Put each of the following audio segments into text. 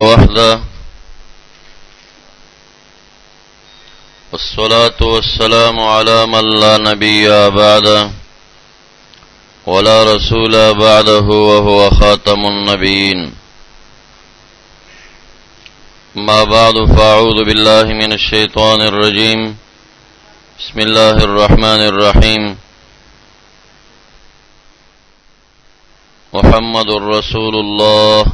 وحده والصلاة والسلام على من لا نبي بعده ولا رسول بعده وهو خاتم النبيين. ما بعد فأعوذ بالله من الشيطان الرجيم. بسم الله الرحمن الرحيم. محمد رسول الله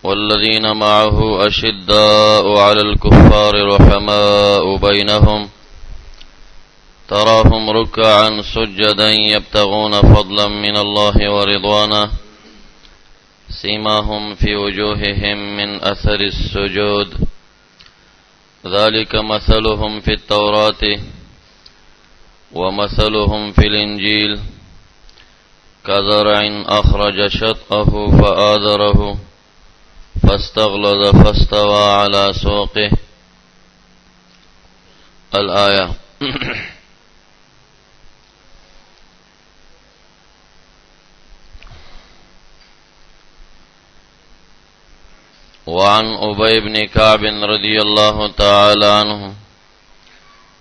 والذين معه أشداء على الكفار رحماء بينهم تراهم ركعا سجدا يبتغون فضلا من الله ورضوانه سيماهم في وجوههم من أثر السجود ذلك مثلهم في التوراة ومثلهم في الإنجيل كزرع أخرج شطأه فآذره فاستغلظ فاستوى على سوقه. الآية. وعن أبي بن كعب رضي الله تعالى عنه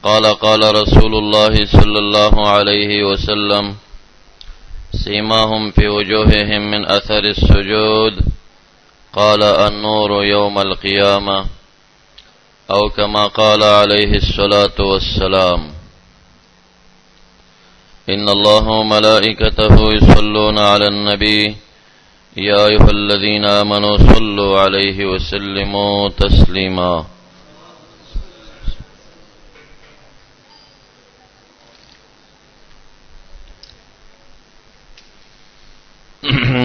قال قال رسول الله صلى الله عليه وسلم سيماهم في وجوههم من أثر السجود قال النور يوم القيامة أو كما قال عليه الصلاة والسلام. إن الله وملائكته يصلون على النبي يا أيها الذين آمنوا صلوا عليه وسلموا تسليما.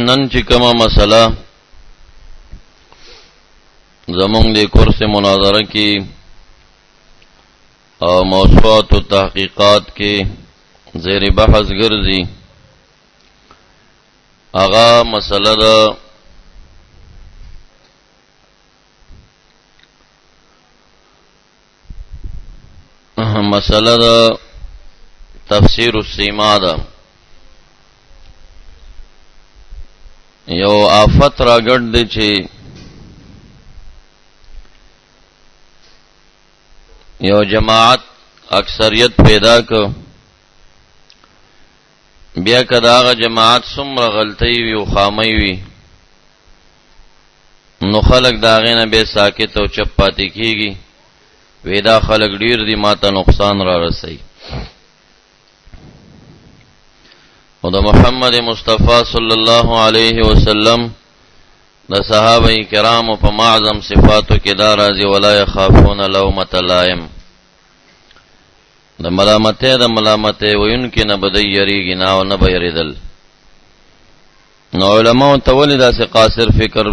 نن چې کومه مسله زمونږ د کورس مناظره کې او موضوعات و تحقیقات کې زیر بحث ګرځي هغه مسله ده تفسیر السیما ده. یو آفت را ګډ دی چې یو جماعت اکثریت پیدا کو بیا کدا هغه جماعت څومره غلطی وي او خامي وي نو خلق داغه نه به ساکت او چپ پاتې کیږي وېدا خلق ډیر دي ماته نقصان را رسي. او د محمد مصطفی صلی الله علیه وسلم د صحابه کرام په معظم صفاتو کې دا راځي ولا يخافون لومة لائم. د ملامته وینکې نه بدی یریږي نه او نه به یریدل. نو علماء ته ولې داسې قاصر فکر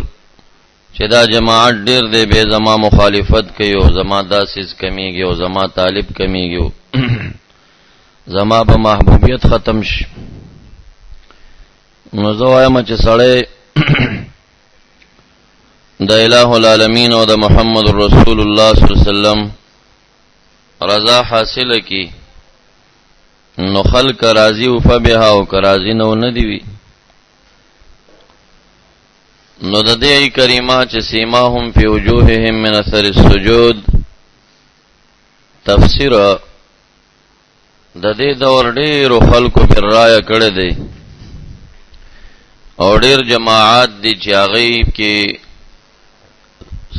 چې دا جماعت ډیر دی به زما مخالفت کوي او زما داسې کمیږي او زما طالب کمیږي زما به محبوبیت ختم شي. نو زه وایم چې سړی د الہ العالمین او د محمد رسول الله صلی الله علیه وسلم رضا حاصل کی نو خلق راضی او فبها او راضی نو ندی. نو د دې کریمه چې سیماهم فی وجوههم من اثر السجود تفسیر د دې دور ډېر خلکو پر رائے کړی دی او ډېر جماعات دي چې هغه کې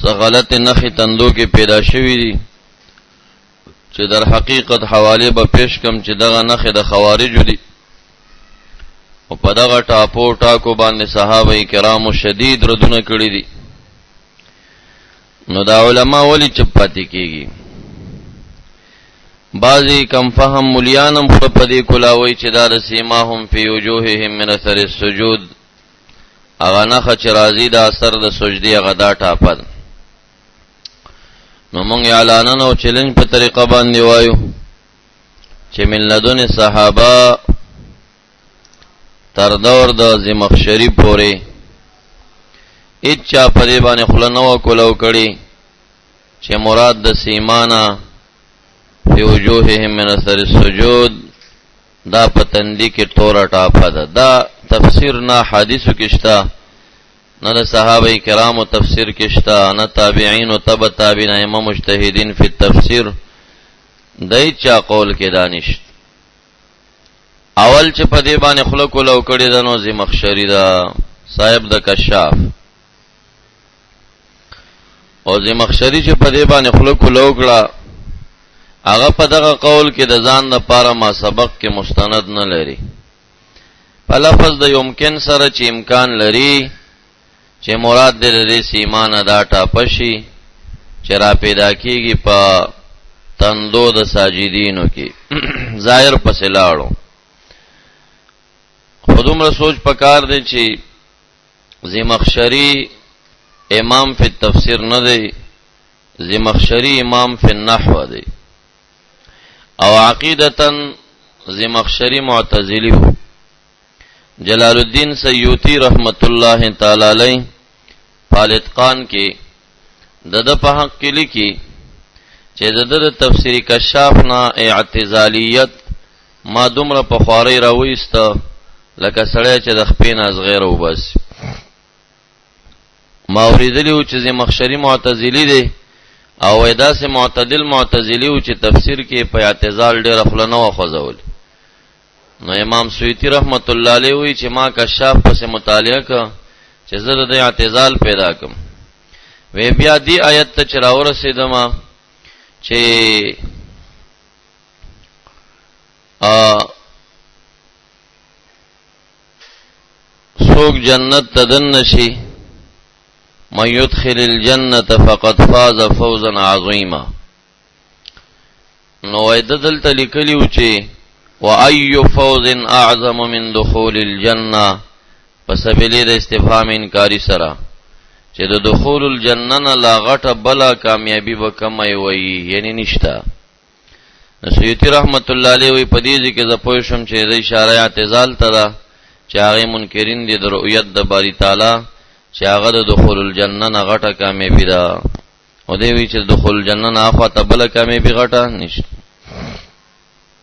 څه غلط نخې تندو کې پیدا شوي دي چې در حقیقت حواله به پیش کم چې دغه نخې د خوارجو دي او په دغه ټاپو ټاکو باندې صحابه کرامو شدید ردونه کړی دي. نو دا علما ولی چپ پاتې کیږي؟ بعضی کم فهم ملیانم خو په دې کولاوي چې دا د سیماهم فی وجوههم من اثر السجود اغه نخ چې راضی د اثر د سجدي هغه دا ټاپه. نو مونږ اعلانونه او چیلنج په طریقه باندې وایو چې من لدن صحابه تر دور د زمخشری پورې اچا په دې باندې خله نو کولو کړي چې مراد د سیمانا فی وجوههم من اثر السجود دا پتندی کې تورا ټاپه ده. دا تفسیر نه حدیثو کې شته نه د صحابه کرامو تفسیر کې شته، نه تابعین او تبع تابعین ائمه مجتهدین فی التفسیر دای چا قول کې دانش. اول چې په دې باندې خلق ولو کړي د نو زمخشری دا صاحب د کشاف او زمخشری چې په دې باندې خلق ولو کړه هغه په دغه قول کې د ځان لپاره ما سبق کې مستند نه لري. په لفظ د یمکن سره چې امکان لري چې مراد دې د سیمان ادا ټاپشي چې را پیدا کیږي په تندو د ساجدینو کې ظاهر پسې لاړو. خودمره سوچ پکار دی چې زمخشری امام فی التفسیر نه دی، زمخشری امام فی النحو دی او عقیدتاً زمخشری معتزلی ہو. جلال الدین سیوطی رحمت اللہ تعالی علیہ فالاتقان کې د په حق کې لیکي چې د تفسیری کشاف نه اعتزالیت ما دومره په خواري راويسته لکه سړی چې د خپین از غیر او بس. ما اوریدلی و چې زمخشری معتزلی دی او ودا سے معتدل معتزلی و چې تفسیر کې په اعتزال ډېر خپل نه وخوځول. نو امام سیوطی رحمت الله علیه وی چې ما کشاف پس مطالعه کا چې زه د اعتزال پیدا کم. وی بیا دی آیت ته چراو رسیدم چې سوک جنت تدن نشي من يدخل الجنة فقد فاز فوزا عظیما. نو ایددل تلیکلیو چې وَأَيُّ فَوْزٍ أَعْظَمُ مِنْ دُخُولِ الْجَنَّةِ پسبیلی د استفهام انکاری سره چې د دخول الجنه نه لا غټه بلا کامیابی وکمای وی یعنی نشتا. سیوطی رحمت الله علیه وی پدې کې ز پوه شم چې د اشاره اعتزال ته چې هغه منکرین دي د رؤیت د باری تعالی چې هغه د دخول الجنه نه غټه کامیابی ده او دی وی چې دخول الجنه نه اخوا ته بل کامیابی غټه نشته.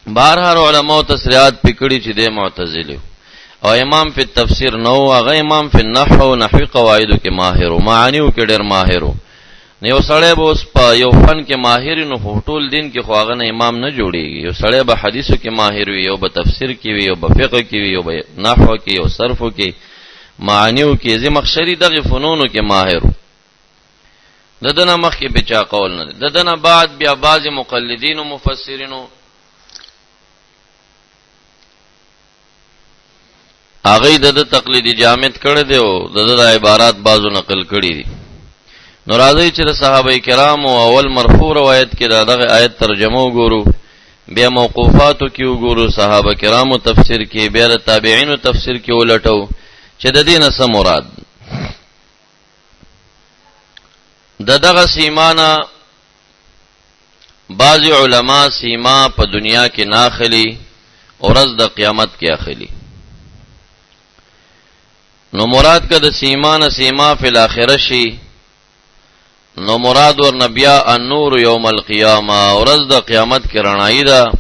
بهر علماء تصریحات پکړي چې د معتزله او امام فی التفسیر نو هغه امام فی النحو نحوی قواعد کې ماهر او معانیو کې ډېر ماهر نه. یو سړی به اوس په یو فن کې ماهر نو ټول دین کې خو هغه نه امام نه جوړیږي. یو سړی به حدیثو کې ماهر وي، یو به تفسیر کې وي، یو به فقه کې وي، یو به نحو کې، یو صرفو کې، معانیو کې. زمخشری دغه فنونو کې ماهر ددنه مخ کې بچا قول نه ددنه بعد بیا بعض مقلدین او مفسرینو هغه د تقلیدی جامد کړی دی او د عبارات بازو نقل کړی دي. نو راځي چې د صحابه کرامو اول مرفوع روایت کې دغه آیت ترجمه وګورو، بیا موقوفاتو کې وګورو، صحابه کرامو تفسیر کې، بیا د تابعینو تفسیر کې ولټو چې د دې نه څه مراد. دغه سیمانه بعض علما سیما په دنیا کې ناخلی او ورځ د قیامت کې اخلي. نو مراد که د سیمان سیما فی الاخره شي نو مراد ور نبیا النور یوم القیامه ورځ د قیامت کې رڼایي ده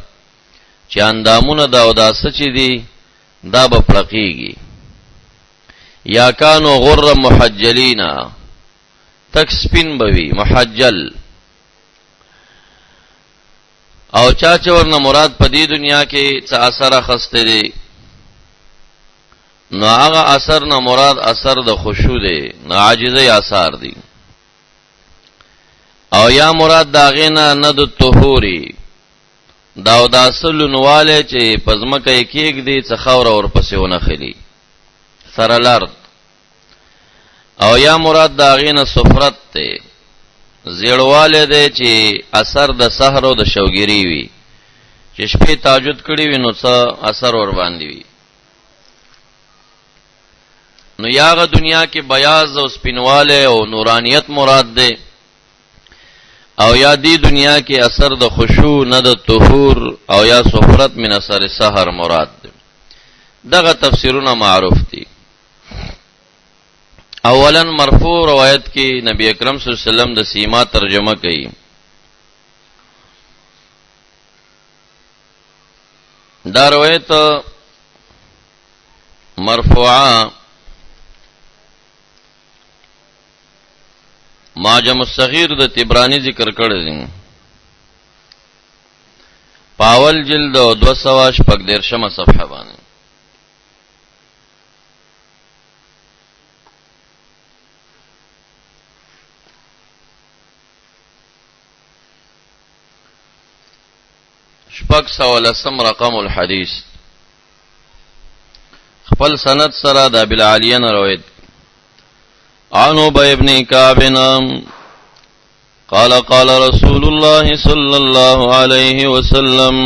چې اندامونه دا او دا سچې دي دا به پړقېږي. یا کانو غر محجلینا تک سپین بوي محجل. او چا چې ورنه مراد په دې دنیا کې څه اثر اخسته دي نو هغه اثر نه مراد اثر د خشوع دی، نه عاجزی اثار دی. او یا مراد داغه نه د طهوري دا او داسلونواله چې پزمکه کېګ دی څه خور اور پسې ونه خلی سره لارد. او یا مراد داغه نه سفرت ته زیړواله دی چې اثر د سحر او د شوګری وي چې شپې تهجد کړي وي نو څه اثر ور باندې وي. نو یاغه دنیا کې بیاض او سپینواله او نورانیت مراد ده، او یا دی دنیا کې اثر د خشوع نه د طهور او یا سفرت من اثر سحر مراد ده. دغه تفسیرونه معروف دي. اولا مرفوع روایت کې نبی اکرم صلی الله علیه وسلم د سیما ترجمه کړي. دا روایت مرفوعه معجم الصغیر د طبرانی ذکر کړی دی پاول جلد 214 صفحه باندې. شپږ سوه لسم رقم الحديث خپل سند سره د ابي العاليه روایت عن ابي بن كعب قال قال رسول الله صلى الله عليه وسلم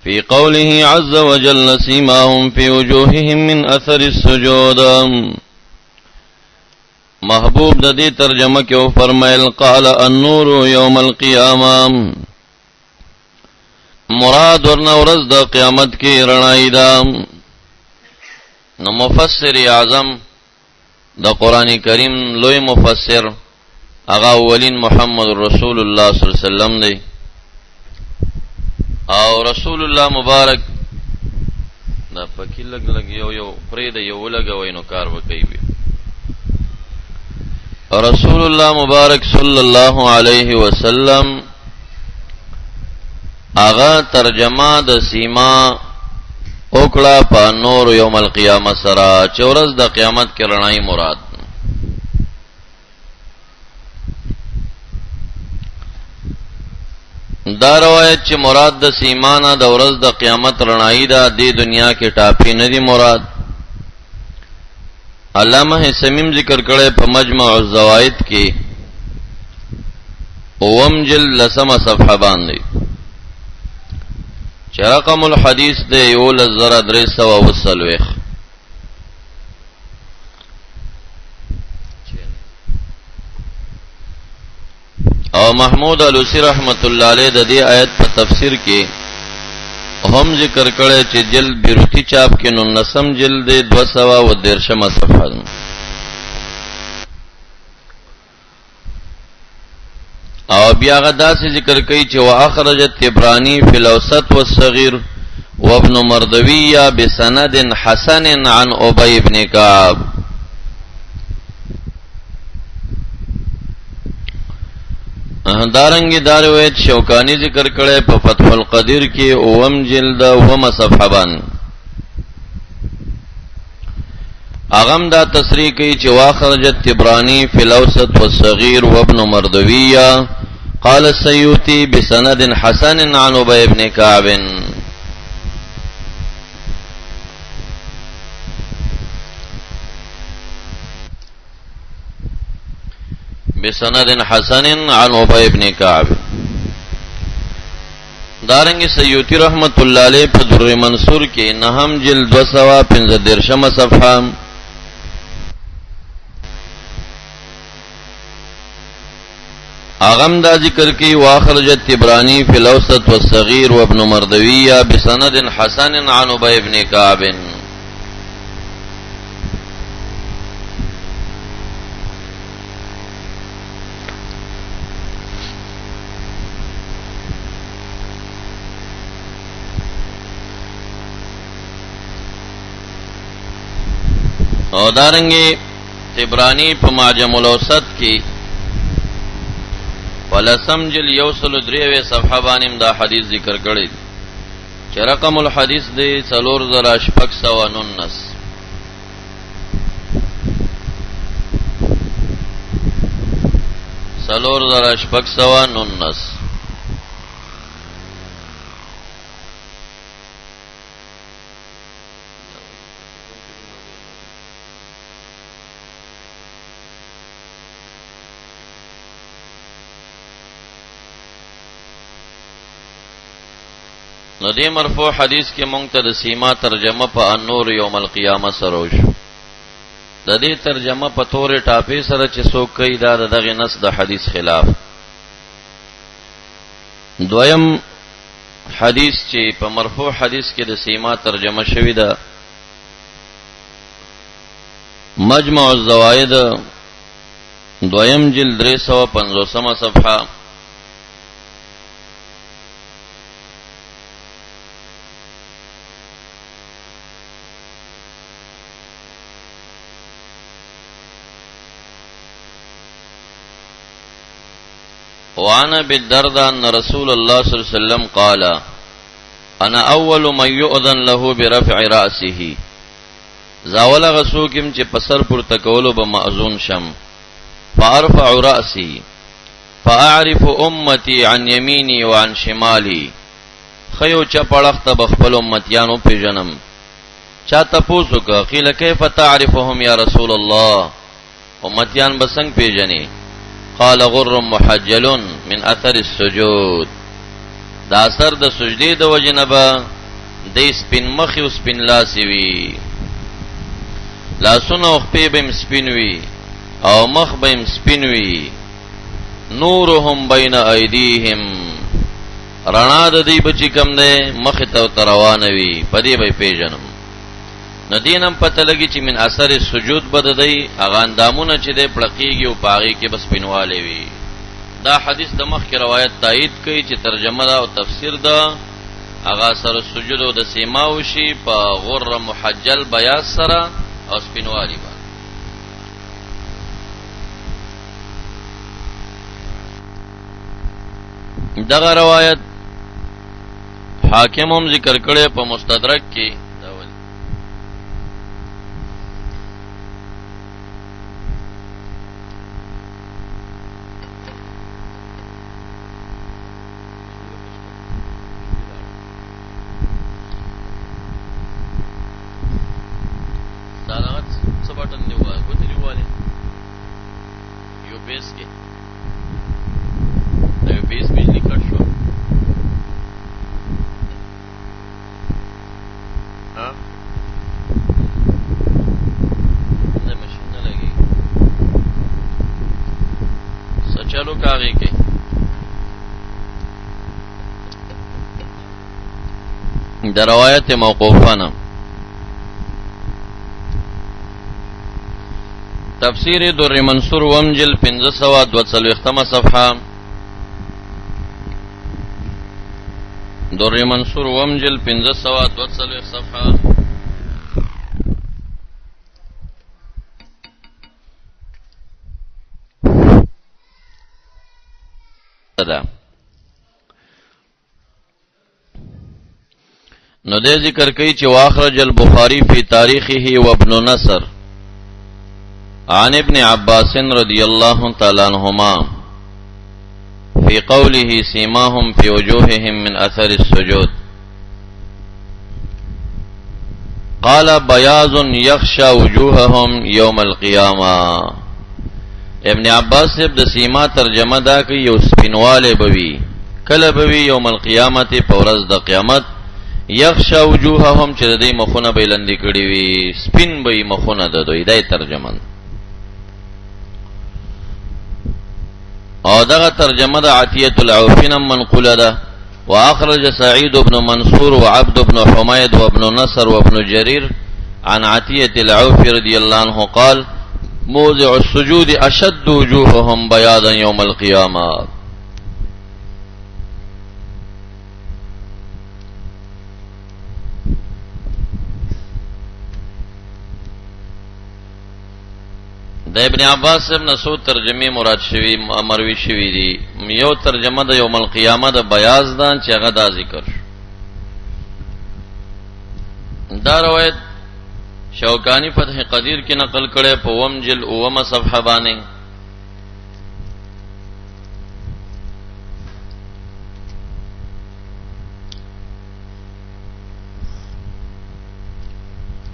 في قوله عز وجل سيماهم في وجوههم من اثر السجود. محبوب د دې ترجمه کې او فرمایل قال النور يوم القيامه، مراد ورنه ورځ د قیامت کې رڼایي ده. نو مفسر اعظم د قران کریم لوی مفسر هغه اولین محمد رسول الله صلی الله علیه وسلم دی، او رسول الله مبارک دا پکې لګ یو پرې د یو لګوي نو کار وکوي. رسول الله مبارک صلی الله علیه وسلم اغا ترجمه د سیما اوکړه په نور یوم القیامه سره چې ورځ د قیامت کې رڼای مراد. دا روایت چې مراد د سیمانه د ورځ د قیامت رڼای ده د دنیا کې ټاپی نه دی مراد. علامه سمیم ذکر کړي په مجمع الزوائد کې اوم جلد لسمه صفحه باندې چې رقم الحديث دی 11340. او محمود علوسی رحمت الله علیه د دې آیت په تفسیر کې هم ذکر کړی چې جلد بیروتی چاپ کې 19 جلد 213 صفحه. او بیا غدا سے ذکر کئی چې واخرج الطبراني في الاوسط والصغير وابن مردويه بسند حسن عن ابي بن كعب. دارنګي دا روایت شوکانی ذکر کړي په فتح القدیر کې اوم جلد اوم صفحه باندې. اغم دا تصریح کوي چې واخرج الطبراني في الاوسط والصغير وابن مردويه قال السيوطي بسند حسن عن ابي بن كعب. بسند حسن عن ابي بن كعب. دارنګ سیوطی رحمت الله علیه په در منصور کې نهم جلد 215 صفحه اغم دا ذکر کی واخرج الطبراني في الاوسط والصغير وابن مردويه بسند حسن عن ابي بن كعب. او دارنګي طبراني په معجم الاوسط کې ولسم جل یوصل دریوه صفحه باندې دا حدیث ذکر کړی چې رقم الحديث دی 4619. سلور زرا شپک سوا نونس. نو دې مرفوع حدیث کې مونږ ته د سیما ترجمه په النور یوم القیامه سره وشو. د دې ترجمه په تورې ټاپې سره چې څوک کوي دا دغه نص د حدیث خلاف. دویم حدیث چې په مرفوع حدیث کې د سیما ترجمه شوی ده مجمع الزوائد دویم جلد 350 صفحه وعن ابي الدرداء ان رسول الله صلى الله عليه وسلم قال انا اول من يؤذن له برفع راسه زاول غسوکم چې پسر پر تکولو به مأذون شم فارفع راسي فاعرف امتي عن يميني وعن شمالي خيو چپړخت بخپل امتيانو پیژنم چا تاسو کا قیل کیف تعرفهم یا رسول الله امتيان بسنګ پیژنې قال غر محجل من اثر السجود دا اثر د سجدي د وجنبه د سپین مخ او سپین لاس وی لاسونه او خپې به سپین وی او مخ به سپین وی نورهم بین ایدیهم رڼا د دې بچی کم ده مخ ته روان وی پدې به پیژنم ندینم پته لګی چې من اثر سجود بددای اغان دامونه چې د پړقیږي او پاغي کې بس پینواله وی دا حدیث د مخ کې روایت تایید کوي چې ترجمه دا او تفسیر دا اغا سر سجود او د سیما وشي په غر محجل بیاض سره او سپینوالی با دغه روایت حاکم هم ذکر کړي په مستدرک کې در روایت موقوفانه تفسیر در منصور ومجل 1542 صفحه در منصور ومجل 1542 صفحه نو دې ذکر کوي چې واخرج البخاري في تاريخه وابن نصر عن ابن عباس رضي الله تعالى عنهما في قوله سيماهم في وجوههم من اثر السجود قال بياض يخشى وجوههم يوم القيامه ابن عباس ابن سیما ترجمه دا کوي یو سپینواله بوي کله بوي یوم القیامت پورز د قیامت یخشا وجوههم چې د دې مخونه بیلندې کړي وي سپین به مخونه د دوی دای ترجمه او دغه ترجمه د عتیه العوفین منقوله ده واخرج سعيد بن منصور وعبد بن حميد وابن نصر وابن جرير عن عتیه العوف رضي الله عنه قال موضع السجود اشد وجوههم بياضا يوم القيامه د ابن عباس ابن مسعود ترجمه مراد شوی مروي شوی دی یو ترجمه د یوم القیامه د بیاض دان چې هغه دا ذکر دا روایت شوکانی فتح قدیر کی نقل کړي په ومجل اومه صفحه باندې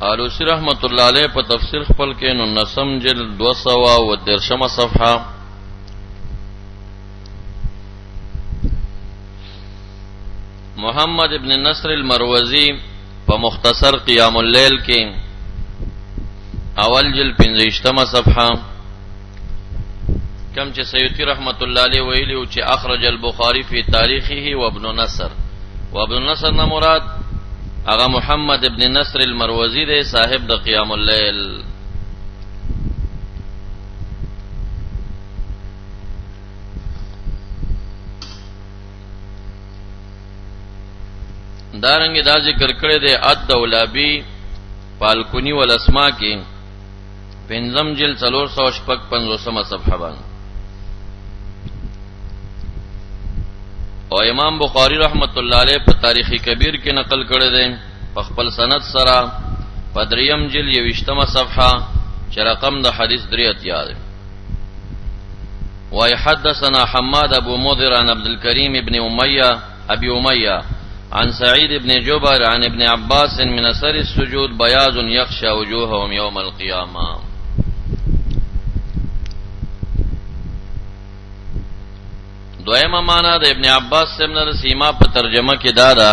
علوسی رحمت الله علیه په تفسیر خپل کې نو نسم جل 213 صفحه محمد ابن نصر المروزی په مختصر قیام اللیل کې اول جل 15 صفحه کم چې سیوطی رحمت الله علیه ویلی او چې اخرج البخاری فی تاریخه وابن نصر نه مراد اغا محمد ابن نصر المروزی دے صاحب د قیام اللیل دارنګ دا ذکر کړی دی اد دولابی پالکونی والاسماء کې پنځم جلد 455 صفحه باندې او امام بخاری رحمت الله علیه په تاریخ کبیر کې نقل کړی دی په خپل سند سره په دریم جلد 20مه صفحه چې رقم د حدیث 3 دی. وحدثنا حماد ابو مضر عن عبد الكريم ابن ابي اميه عن سعيد بن جبر عن ابن عباس من اثر السجود بياض يخشى وجوههم يوم القيامه. دویمه معنا د ابن عباس څخه سیما په ترجمه کې دادا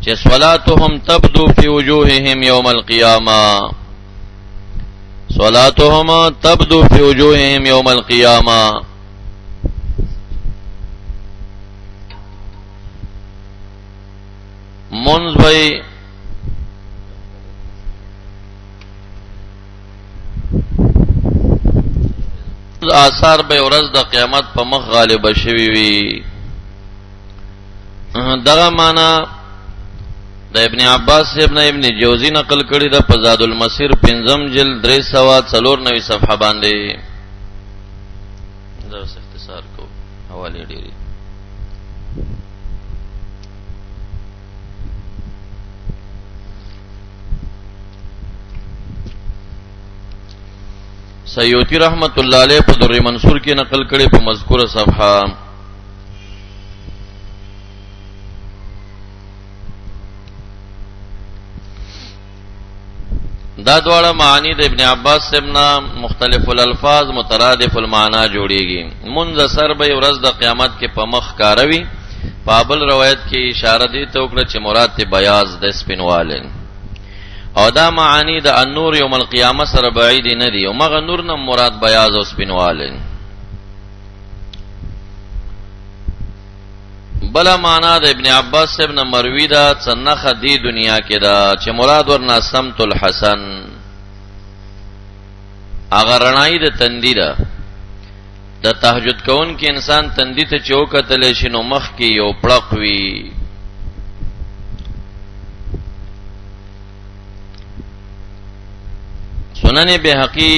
چې صلاتهم تبدو في وجوههم يوم القيامه، صلاتهم تبدو في وجوههم يوم القيامه. منذ بھئی آثار به ورځ د قیامت په مخ غالب شوي وي. دغه معنا د ابن عباس ابن جوزی نقل کړی د زاد المسیر 5 جلد 394 صفحه باندې. دا اختصار کو حواله ډیری. سیوطی رحمت الله علیه په در منصور کې نقل کړي په مذکوره صفحه. دا دواړه معنی د ابن عباس څخه مختلف الالفاظ مترادف المعنا جوړیږي. منذ سر به ورځ د قیامت کې په مخ کاروي. په بل روایت کې اشاره دي ته وکړه چې مراد ته بیاض د سپینواله او دا معانی د النور یوم القیامه سره بعید نه دی او مغه نور نه مراد بیاض او سپینواله. بلا معنا د ابن عباس ابن مروی دا څنخه دی دنیا کې دا چې مراد ورنا سمت الحسن اگر رڼای د تندی دا د تهجد کون کې انسان تندی ته چوکتل شي نو مخ کې یو پړق وی. سنن بهقی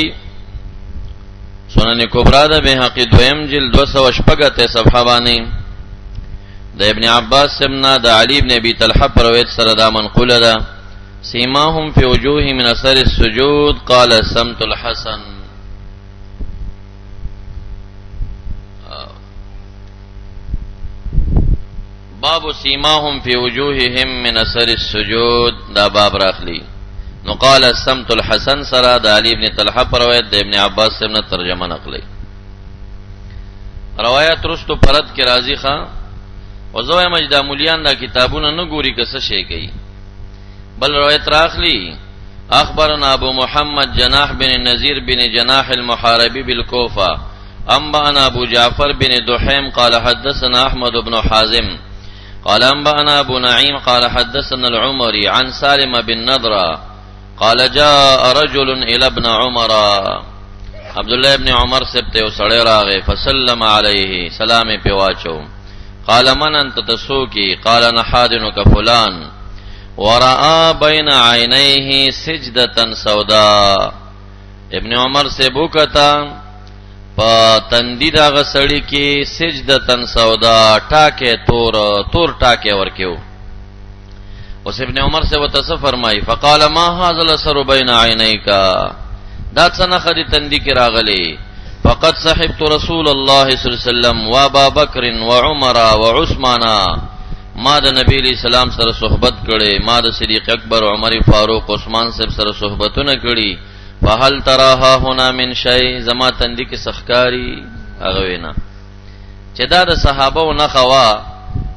سنن کبرا د بهقی دویم جلد 208 صفحه باندې د ابن عباس ابن د علی ابن ابي طلحه پر روایت سره دا منقوله ده سیماهم فی وجوه من اثر السجود قال سمت الحسن. باب سیماهم فی وجوههم من اثر السجود دا باب راخلی نو قال السمت الحسن سرا د علی ابن طلحه پر روایت د ابن عباس ابن ترجمه نقلی. روایت رستو پرد کې راضی خان او زوی مجدا مولیان دا کتابونه نه ګوري کسه شي کوي بل روایت راخلی. اخبرنا ابو محمد جناح بن نذیر بن جناح المحاربي بالكوفه انبانا ابو جعفر بن دحيم قال حدثنا احمد بن حازم قال انبانا ابو نعيم قال حدثنا العمري عن سالم بن نضرة قال جاء رجل الى ابن عمر عبد الله ابن عمر سبته وسړی راغی فسلم عليه سلام په واچو. قال من انت تسوكي قال نحادنك فلان ورأى بين عينيه سجدة سوداء. ابن عمر سے بوکتا پا تندی دا غسڑی کی سجدة سوداء ٹاکے تور ٹاکے ورکیو. اس ابن عمر سے وتصف فرمائی فقال ما هذا الاثر بين عينيك دا څنګه خدي تندی کی راغلی. فقد صحبت رسول الله صلی الله علیه وسلم و ابا بکر و عمر و عثمان ما د نبی علیہ السلام سره صحبت کړي ما د صدیق اکبر عمر فاروق عثمان سره صحبتونه کړي. فهل تراها هنا من شيء زما تندی کی سخکاری هغه وینا چې دا د صحابه نه خوا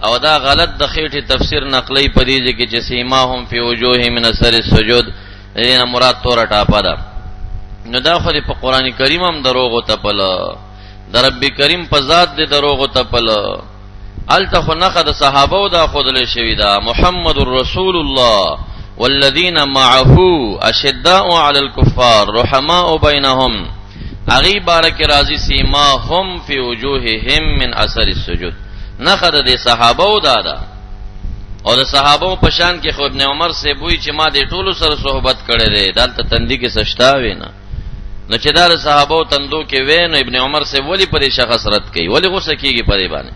او دا غلط د خېټه تفسیر نقلی پدې کې چې سیماهم فی وجوه من اثر السجود دینه مراد تور ټاپا ده. نو دا خو په قران کریم هم دروغ او تپل در رب کریم په ذات دې دروغ او تپل التخ نقد صحابه او دا خودل شوی دا محمد رسول الله والذین معه اشداء علی الكفار رحماء بینهم اغي بارک راضی سیماهم فی وجوههم من اثر السجود. نقد دې صحابه او دا او د صحابه په شان کې خو ابن عمر سے بوئی چې ما دې ټولو سره صحبت کړې ده دلته تندی کې سشتا وینا نو چې دا صحابه تندو کې وین ابن عمر سے ولی پر شخص رد کړي ولی غوسه کیږي پرې باندې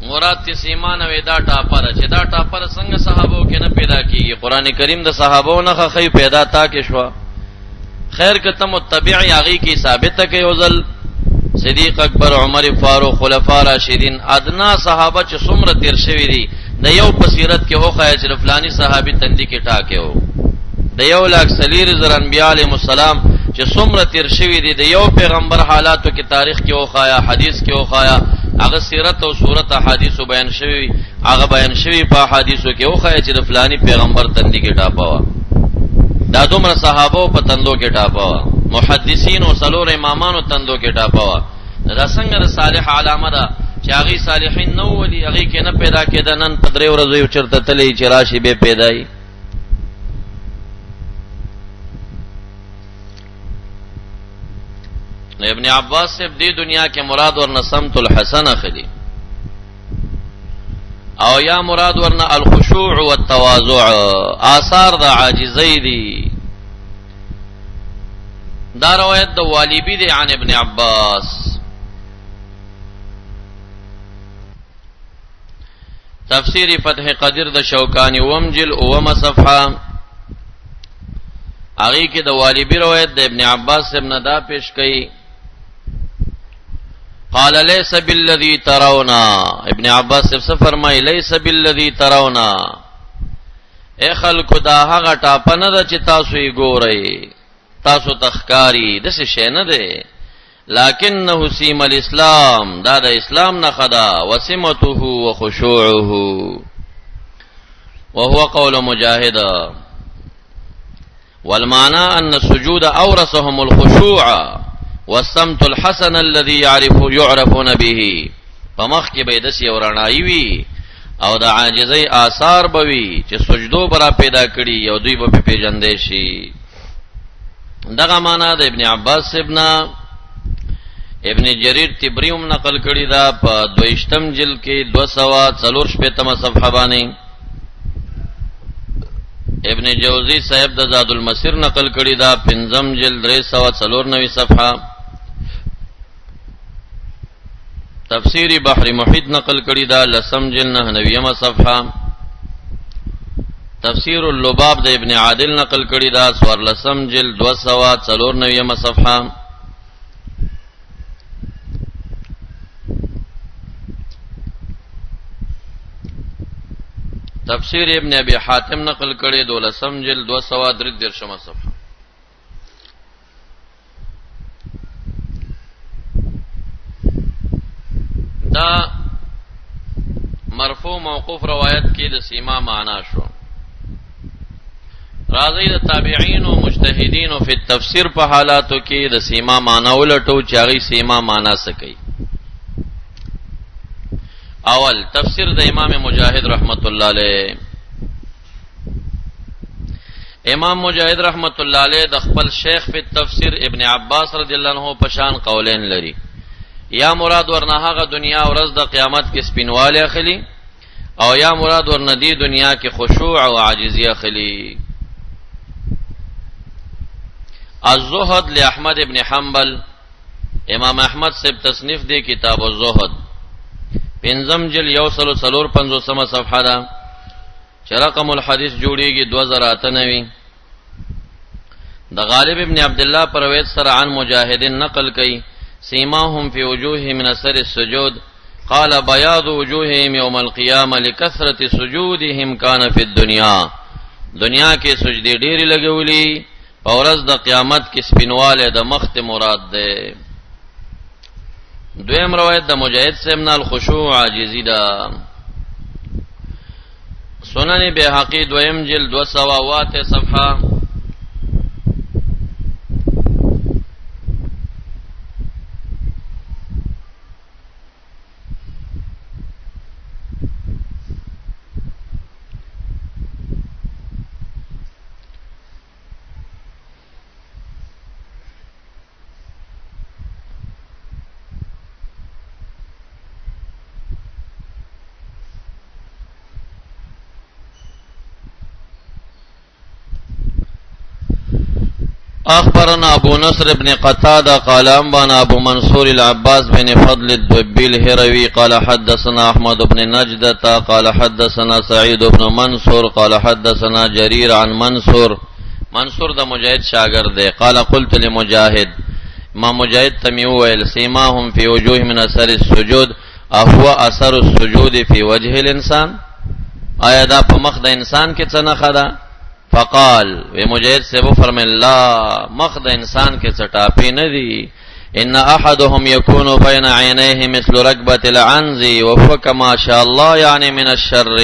مراد تی سیمان وی دا ټاپر چې دا ټاپر څنګه صحابو کې نه پیدا کیږي قران کریم د صحابو نه خې پیدا تا کې شو خیر کته متبع یاغي کی ثابت کې اوزل صدیق اکبر عمر فاروق خلفاء راشدین ادنا صحابه چې څومره تیر شوی دي د یو بصیرت کې هو خای چې فلانی صحابي تندي کې ټاکه وو د یو لاک سلیر زر انبیاء علیهم السلام چې څومره تیر شوی دي د یو پیغمبر حالاتو کې تاریخ کې وخایا حدیث کې وخایا هغه سیرت او صورت احادیث بیان شوی هغه بیان شوی په حدیثو کې وخایا چې د فلانی پیغمبر تندي کې ټاپاوا دا دومره صحابه په تندو کې ټاپاوا محدثین او سلور امامانو تندو کې ټاپاوا دا څنګه د صالح علامه ده چې هغه صالحین نو ولي هغه کې نه پیدا کېده نن په درې ورځې یو چرته تلې چې راشي به پیدای ابن عباس سے دی دنیا کے مراد ورنہ سمت الحسن اخلی او یا مراد ورنہ الخشوع والتواضع آثار دا عاجزی دی دا روایت دا والیبی دی عن ابن عباس تفسیر فتح قدر دا شوکانی ومجل اوم صفحہ آغی کی دا والیبی روایت دا ابن عباس سے ابن دا پیش کئی قال ليس بالذي ترون ابن عباس سے فرمائے ليس بالذي ترون اے خلق دا هغه ټاپه نه ده چې تاسو یې ګورئ تاسو تخکاری دسه شی نه ده لکنه سیم الاسلام دا د اسلام نه خدا وسمته وخشوعه وهو قول مجاهد والمعنى ان السجود اورثهم الخشوع والسمت الحسن الذي يعرفون به فمخ کې به د سی ورانای وی او د عاجزۍ آثار بوي چې سجدو برا پیدا کړي او دوی به پیژندې شي دغه معنا د ابن عباس ابن جریر تبریوم نقل کړي دا په 22م جلد کې 244 صفحه باندې ابن جوزی صاحب د زاد المسیر نقل کړي دا 5م جلد 394 صفحه تفسیر بحر محیط نقل کړي دا لسم جلد 99 صفحه تفسیر اللباب د ابن عادل نقل کړي دا 14 جلد 294 صفحه تفسیر ابن ابي حاتم نقل کړي 12 جلد 233 صفحه دا مرفوع موقوف روایت کې د سیما معنا شو راضی د تابعین او مجتهدین فی التفسیر په حالاتو کې د سیما معنا ولټو چاغي سیما معنا سکی اول تفسیر د امام مجاهد رحمت الله علیه امام مجاهد رحمت الله علیه د خپل شیخ په تفسیر ابن عباس رضی الله عنه پشان قولین لري یا مراد ورنه هغه دنیا او ورځ د قیامت کې سپینواله اخلي او یا مراد ورنه دی دنیا کې خشوع او عاجزی اخلي الزهد لاحمد ابن حنبل امام احمد سے تصنیف دی کتاب الزهد پنځم جل 145 صفحه دا چې رقم الحديث جوړیږي 2098 د غالب ابن عبد الله پرویز سره عن مجاهدین نقل کړي سیماهم فی وجوههم من اثر السجود قال بياض وجوههم يوم القيامه لكثرة سجودهم كان في الدنيا دنیا کې سجدي ډېری لګولي په ورځ د قیامت کې سپینواله د مخت مراد ده دویم روایت د مجاهد سے من الخشوع عاجزی دا سنن بیهقی دویم جلد 208 صفحه أخبرنا أبو نصر بن قتادة قال أنبأنا أبو منصور العباس بن فضل الدبي الهروي قال حدثنا أحمد بن نجدة قال حدثنا سعيد بن منصور قال حدثنا جرير عن منصور ده مجاهد شاگرد ہے. قال قلت لمجاهد ما مجاهد تمیویل سیماهم في وجوه من اثر السجود اهو اثر السجود في وجه الانسان آیا دا په مخ د انسان کې څه نه خدا؟ فقال و مجاهد سے وہ فرمائے لا مخ د انسان کې څه ټاپی نه دی. ان احدهم يكون بين عينيه مثل ركبه العنز وهو كما شاء الله يعني من الشر.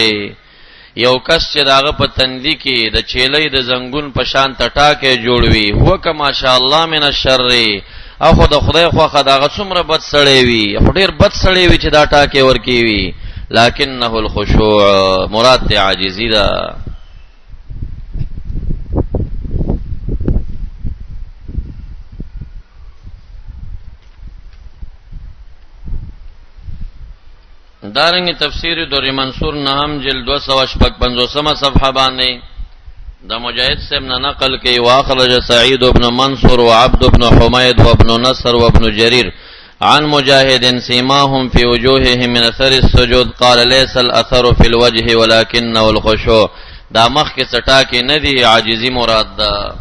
یو کس چې داغه په تندی کې د چیلې د زنګون په شان ټټاکه جوړوي هو کما شاء الله من الشر او خو د خدای خو خداغه څومره بد سړی وي ډېر بد سړی وي چې دا ټاکه ورکی وي لکنه الخشوع مراد ته عاجزی ده. دارنگی تفسیر دور منصور نهم جلد 255 صفحه باندې دا مجاهد سے ابن نقل کی واخرج سعید بن منصور وعبد بن حمید وابن نصر وابن جریر عن مجاهد سیماهم في وجوههم من اثر السجود قال ليس الاثر في الوجه ولكنه الخشوع. دا مخ کې سټا کې ندی عاجزی مراد ده.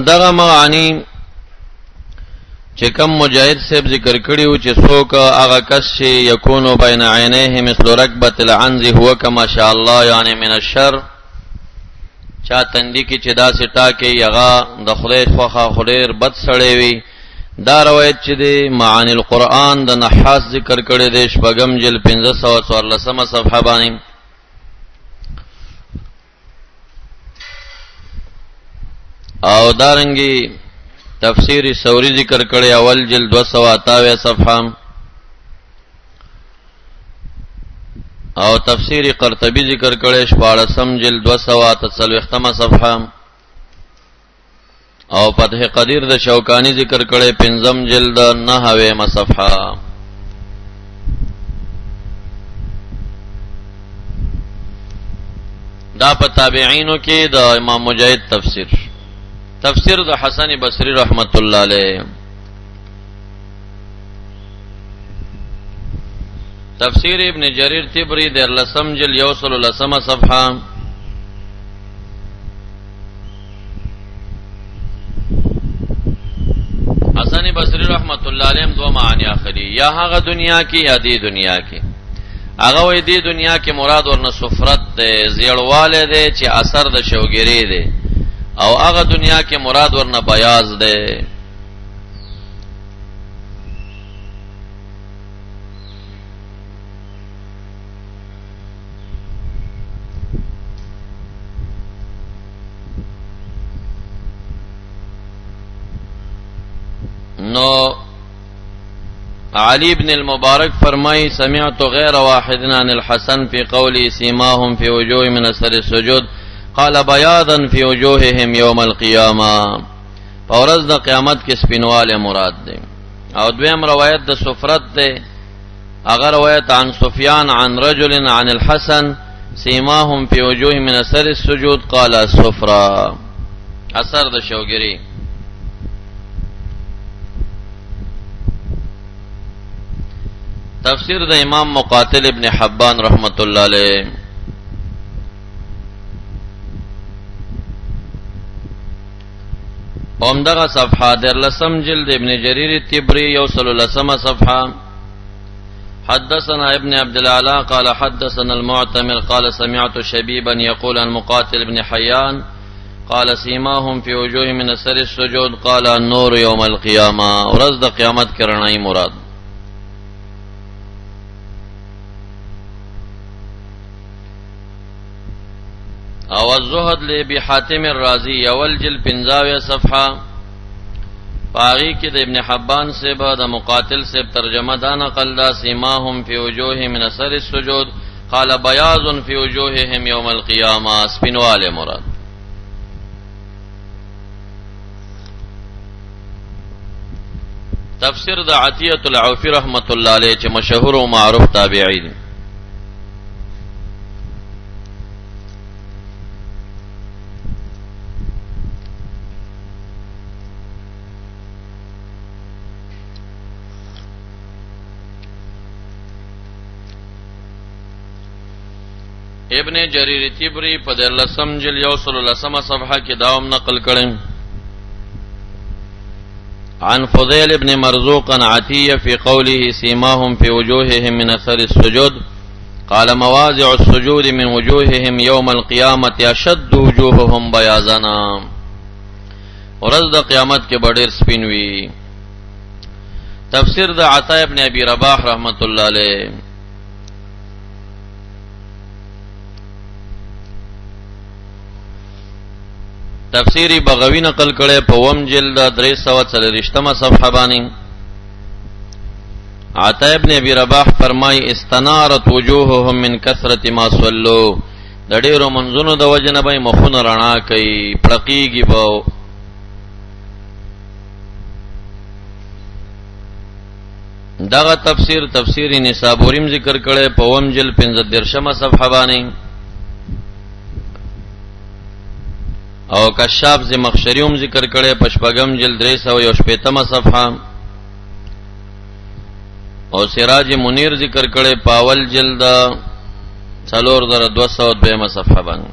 دغه معنی چې کوم مجاهد صاحب ذکر کړیو چې څوک هغه کس چې یکونو بین عینیه مثل رکبه العنز هو کما شاء الله یعنی من الشر چا تندی کې چې دا سټا کې هغه د خدای خوخه خډیر بد سړی وي. دا روایت چې د معانی القرآن د نحاس ذکر کړی دی شپږم جلد 1514 صفحه باندې او دارنگی تفسیر سوری ذکر کړي اول جلد 228 صفحه او تفسیر قرطبی ذکر کړي 14 جلد 243 صفحه او فتح قدیر د شوکانی ذکر کړي 5 جلد 9 صفحه. دا په تابعینو کې د امام مجاهد تفسیر د حسن بصری رحمت الله علیه تفسیر ابن جریر طبری در لسم جل یوصل لسم صفحه حسن بصری رحمت الله علیه دو معنی اخلي یا هغه دنیا کې یا دی دنیا کې. هغه وې دی دنیا کې مراد ورنه سفرت ده زیړواله ده چې اثر د شوګری ده او هغه دنیا کې مراد ورنه بیاض ده. نو علی بن المبارک فرمائی سمعت غیر واحد عن الحسن في قوله سیماهم في وجوه من اثر السجود قال بياضا في وجوههم يوم القيامه. فورز د قیامت کې سپینواله مراد ده. او دویم روایت د سفرت ده. اگر روایت عن سفیان عن رجل عن الحسن سیماهم في وجوه من اثر السجود قال السفرا اثر د شوګری. تفسیر د امام مقاتل ابن حبان رحمت الله علیه اومدغه صفحه در لسم جلد ابن جریر طبری یوصل لسم صفحه حدثنا ابن عبد الاعلى قال حدثنا المعتمر قال سمعت شبيبا يقول عن مقاتل بن حيان قال سيماهم في وجوه من اثر السجود قال النور يوم القيامه. ورځ د قیامت کرنای مراد. او الزهد لابي حاتم الرازي اول جلد 15 صفحه پاغی کې د ابن حبان سے بعد مقاتل سے ترجمه دا نقل دا سیماهم فی وجوه من اثر السجود قال بیاض فی وجوههم یوم القیامه سپینواله مراد. تفسیر د عطیه العوفی رحمت الله علیه چې مشهور او معروف تابعی دی. ابن جریر طبری په 13 جلد 113 صفحه کې داوم نقل کړي عن فضيل بن مرزوق عن عطية في قوله سيماهم في وجوههم من أثر السجود قال مواضع السجود من وجوههم يوم القيامة أشد وجوههم بياضا ورځ د قیامت کې بډیر سپین وي. تفسیر د عطا ابن ابي رباح رحمت الله علیه. تفسیری بغوی نقل کړي په وم جلد 340 صفحه باندې. عطا ابن ابي رباح فرمای استنارت وجوههم من كثرة ما صلوا د ډیرو منځونو د وجنه به مخونه رڼا کوي پړقیږي به. دغه تفسیر نسابوریم ذکر کړي په وم جلد 15 صفحه باندې او کشاف زمخشریوم ذکر کړي پشپغم جلد 318 صفحه او سراج منیر ذکر کړي پاول جلد 4202 صفحه باندې.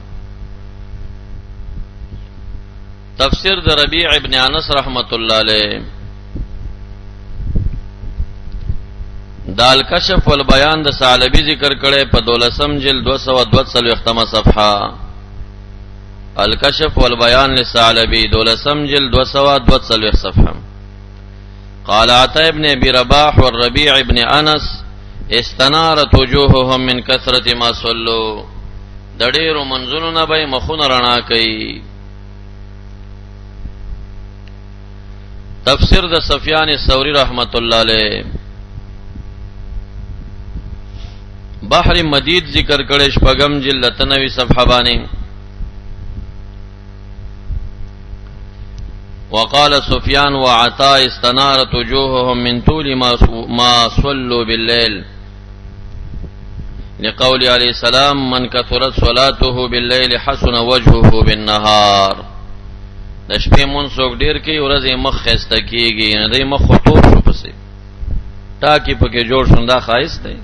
تفسیر د ربيع ابن انس رحمت الله علیه. دال کشف والبیان د ثعلبی ذکر کړي په 12 جلد 242 صفحه. الکشف والبیان للثعلبی 12 جلد 242 صفحه. قال عطا ابن ابي رباح والربيع ابن انس استنارت وجوههم من كثرة ما صلوا د ډیرو منځونو نه به مخونه رڼا کوي. تفسیر د سفیان الثوری رحمت الله علیه. بحر مدید ذکر کړي شپږم جلد 93 صفحه باندې. وقال سفيان وعطاء استنارت وجوههم من طول ما صلوا بالليل لقول عليه السلام من كثرت صلاته بالليل حسن وجهه بالنهار. د شپې مون څوک ډیر کوي ورځې مخ خسته کیږي نه دی مخ خطوب شو پسې ټاکی پکې جوړ شوندا خایس دی.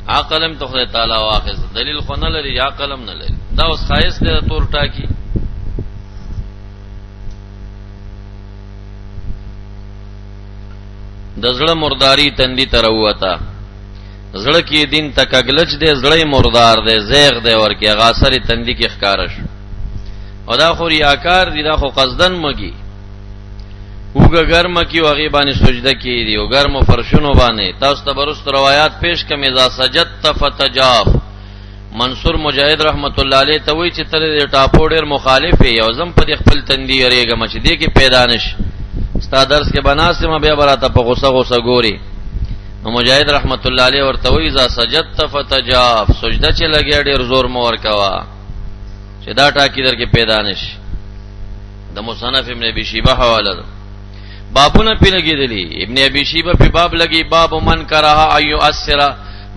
عقلم تو خدای تعالی واخذ دلیل خو نه لري عقلم نه لري دا اوس خایس دی تور ټاکی. د زړه مرداری تندی تر وتا زړه کې دین تکګلچ دی زړه مردار دی زیغ دی ورکی غاسر تندی کې ښکارش او دا خو ریاکار دی دا خو قصدن مګي وګه ګرم کی وغي باندې سجده کی دی او ګرم فرشونو باندې تاسو ته برست روایت پیش کم اذا سجدت فتجاف. منصور مجاهد رحمت الله علیه ته وی چې تر ټاپو ډیر مخالف یو زم په خپل تندی یریګه مچ دی کې پیدانش ستا درس کې بناسم بیا براته په غوسه ګوري. نو مجاهد رحمت الله علیه ورته وی اذا سجدت فتجاف سجده چې لګیا ډیر زور مور کوا چې دا ټاکی در کې پیدانش. د مصنف ابن ابي شيبه حواله ده. بابونه پی لګیدلی ابن ابي شيبه په باب لګي باب من کرها ايو اسرا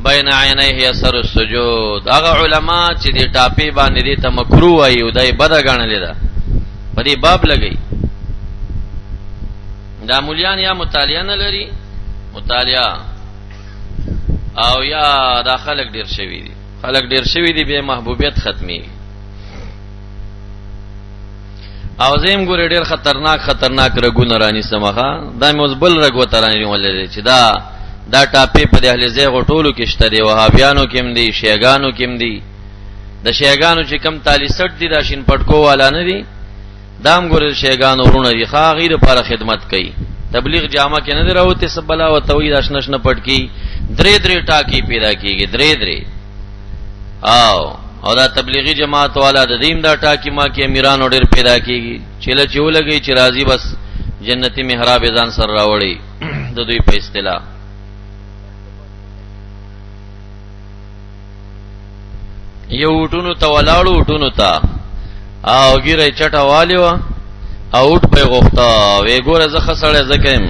بین عینیه اثر السجود. هغه علما چې دې ټاپی باندې دې ته مکروه ایو دای بد غنلې ده په دې باب لګي. دا مولیان یا مطالعه نه لري مطالعه او یا دا خلق ډیر شوی دي به محبوبیت ختمي او زم ګور ډیر خطرناک رګونه رانی سمخه دا مزبل رګ وترانی ولې چې دا ټاپی په اهل زیغ ټولو کې شته دی وهابیانو کې هم دي شیعاګانو کې هم دي. د شیعاګانو چې کم تالی سټ دي دا شین پټکو والا نه دي دام ګور شیعاګانو ورونه دي خا غیر لپاره خدمت کوي تبلیغ جامه کې نه دراوته سبلا او توحید آشنشنه پټکی درې ټاکی پیدا کیږي درې او او دا تبلیغی جماعت والا د دین دا ټاکی ما کې امیران ډېر پیدا کیږي چې له چولګي چې راضی بس جنتی محراب ځان سر راوړي د دوی په اصطلاح. یو وټونو ته ولاړو وټونو ته او ګیره چټه والیو او وټ په غوښتا وی ګوره زه خسړې زکم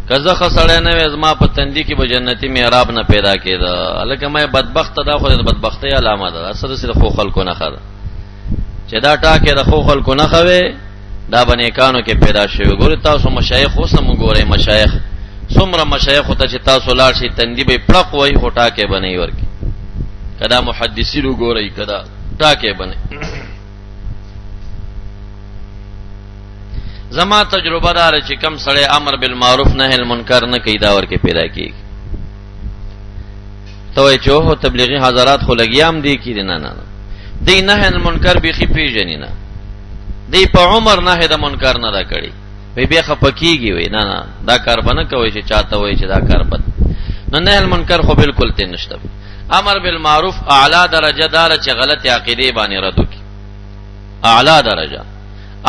کزه خسړې نه وې زما په تندې کې به جنتی محراب نه پیدا کېده الکه مې بدبخت دا خو د بدبختی علامه ده اصل سره خو خلکو نه خره چې دا ټاکه د خو خلکو نه خوي دا بنیکانو کې پیدا شوی. ګوره تاسو مشایخ اوسم ګوره مشایخ څومره مشایخ ته چې تاسو لاړ شي تندې به پړق وای هو ټاکه بنئ ورکی کدا محدثینو ګورئ کدا ټاکه بنئ. زما تجربه دار چې کم سړی امر بالمعروف نهی المنکر نه کوي دا ورکه پیدا کیږي. توې چوه تبلیغی حضرات خو لګیام دی کی نه نه دی نهی المنکر به خې پیژنې نه دی په عمر نهی د منکر نه دا کړی وی به خپکیږي وی نه نه دا کار بنه کوي چې چاته وای چې دا کار بد نه نهی المنکر خو بالکل ته نشته. امر بالمعروف اعلی درجه دار چې غلط عقیده باندې رد وکي اعلی درجه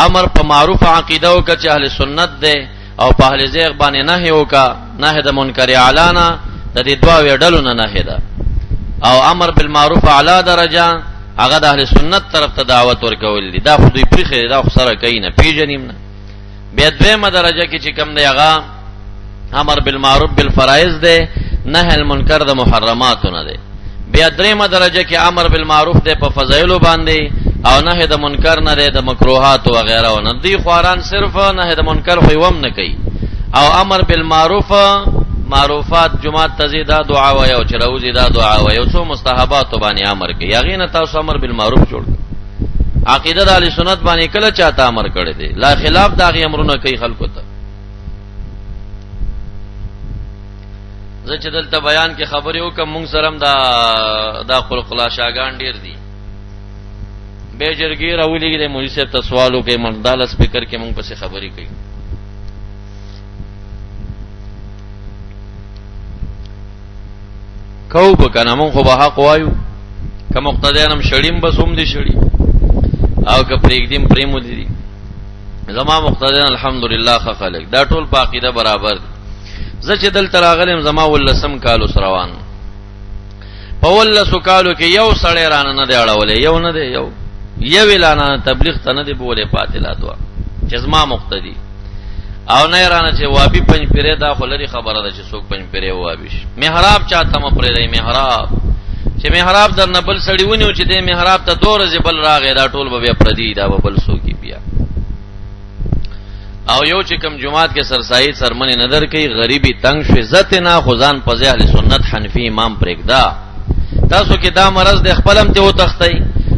امر په معروف عقیده او چې اهل سنت ده او په اهل زیغ باندې نهی وکا نهی د منکر اعلانا د دې دوا ویډلو نه نهی ده او امر بالمعروف اعلی درجه هغه د اهل سنت طرف ته دعوت ورکول دي دا خو دوی پرخه دا خو سره کوي نه پیژنیم نه. بیا دویمه درجه کې چې کم دی هغه امر بالمعروف بالفرائض ده نهی المنکر د محرماتو نه ده. بیا دریمه درجه کې امر بالمعروف ده په فضایلو باندې او نهی د منکر نه ده د مکروهات او غیره او نه دی خواران صرف نهی د منکر خو وم نه کوي او امر بالمعروف معروفات جمعه تزیدا دعا و او چروزی دا دعا و او څو مستحبات باندې امر کوي یغې نه تاسو امر بالمعروف جوړ عقیده د اهل سنت باندې کله چاته امر کړی دی لا خلاف دا غي امرونه کوي خلکو ته. زه چې دلته بیان کې خبرې وکم مونږ سره دا خلق شاګان ډیر دي به جرګي راولېږي د مولوی صاحب ته سوالو کې مندال سپیکر کې مونږ پسې خبرې کوي. کو بکنه مونږ خو به حق وایو که مقتدیانم شړیم بس هم دي شړي او که پرېږدیم پرېمو دي زما مقتدیان الحمدلله ښه خلک دا ټول په عقیده برابر دي. زه چې دلته راغلم زما ولسم کالو روان په ولسو کالو کې یو سړی رانه نه دی اړولی یو نه دی یو اعلان تبلیغ ته نه دی بولې پاتې دوا چې زما مقتدی او نه رانه چې وابي پنځ پیره دا خلری خبره ده چې څوک پنځ پیره وابي محراب چاته مپرې دی محراب چې محراب در نه بل سړی ونیو چې د محراب ته دور زبل راغی دا ټول به پردی دا به بل سو کی بیا او یو چې کم جمعات کې سرسایي سرمنی نظر کوي غریبی تنگ شو عزت نه خدان په اهل سنت حنفی امام پرېږدا تاسو کې دا مرز د خپلم ته وتختی